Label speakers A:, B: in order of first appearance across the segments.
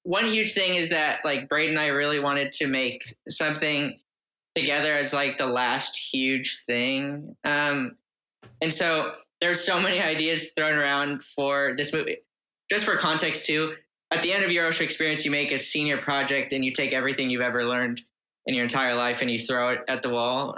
A: one huge thing is that like Braden and I really wanted to make something together as like the last huge thing. And so there's so many ideas thrown around for this movie. Just for context too, at the end of your OSHA experience, you make a senior project and you take everything you've ever learned in your entire life and you throw it at the wall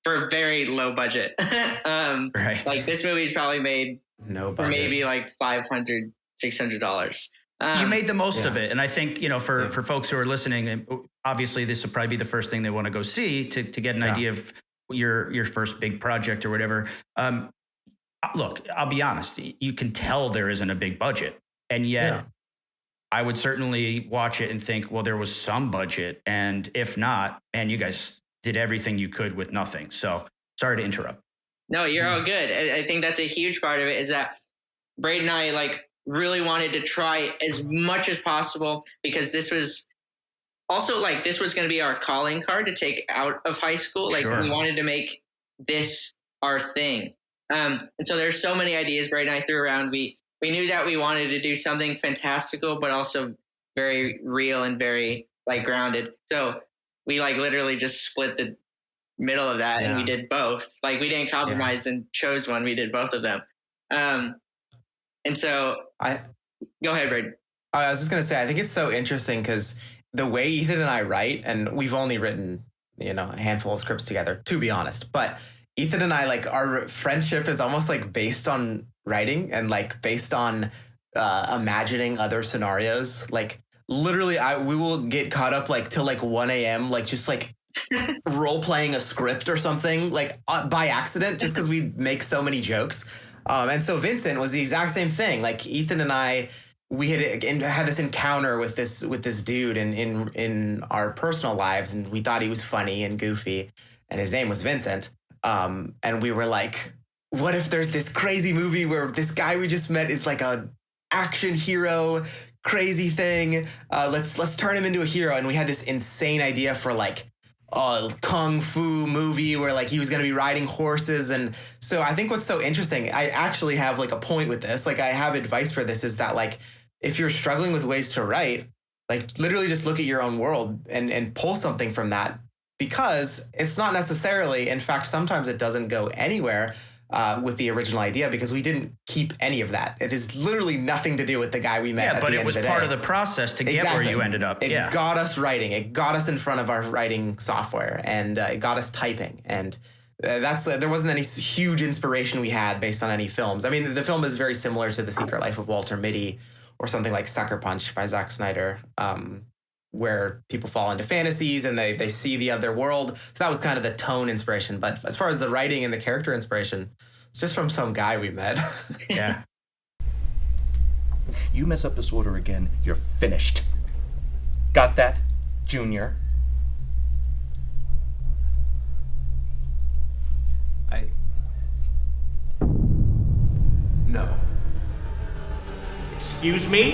A: for a very low budget.
B: Right.
A: Like this movie's probably made
C: No
A: for
C: budget.
A: maybe like $500, $600.
B: You made the most of it. And I think, for folks who are listening, obviously this will probably be the first thing they want to go see to get an idea of your first big project or whatever. Look, I'll be honest, you can tell there isn't a big budget. And yet I would certainly watch it and think, well, there was some budget. And if not, man, you guys did everything you could with nothing. So sorry to interrupt.
A: No, you're all good. I think that's a huge part of it is that Braden and I like really wanted to try as much as possible because this was also like this was going to be our calling card to take out of high school. Like we wanted to make this our thing. And so there's so many ideas Braden and I threw around. We knew that we wanted to do something fantastical, but also very real and very like grounded. So we like literally just split the middle of that and we did both. Like we didn't compromise and chose one. We did both of them. And so go ahead, Braden.
C: I was just going to say, I think it's so interesting because the way Ethan and I write, and we've only written, a handful of scripts together, to be honest, but Ethan and I, like, our friendship is almost like based on writing and like based on imagining other scenarios. Like literally we will get caught up like till like 1 a.m. like just like role playing a script or something like by accident just because we make so many jokes. And so Vincent was the exact same thing. Like Ethan and I, we had this encounter with this dude in our personal lives, and we thought he was funny and goofy, and his name was Vincent. And we were like, what if there's this crazy movie where this guy we just met is like a action hero, crazy thing. Let's turn him into a hero. And we had this insane idea for like a kung fu movie where like he was going to be riding horses. And so I think what's so interesting, I actually have like a point with this. Like I have advice for this is that like, if you're struggling with ways to write, like literally just look at your own world and pull something from that, because it's not necessarily, in fact, sometimes it doesn't go anywhere with the original idea because we didn't keep any of that. It is literally nothing to do with the guy we met.
B: Yeah, but it was part of the process to get where you ended up.
C: It got us writing. It got us in front of our writing software, and it got us typing. And there wasn't any huge inspiration we had based on any films. I mean, the film is very similar to The Secret Life of Walter Mitty or something like Sucker Punch by Zack Snyder, where people fall into fantasies and they see the other world. So that was kind of the tone inspiration. But as far as the writing and the character inspiration, it's just from some guy we met.
B: Yeah.
D: You mess up this order again, you're finished. Got that, Junior?
E: No.
D: Excuse me?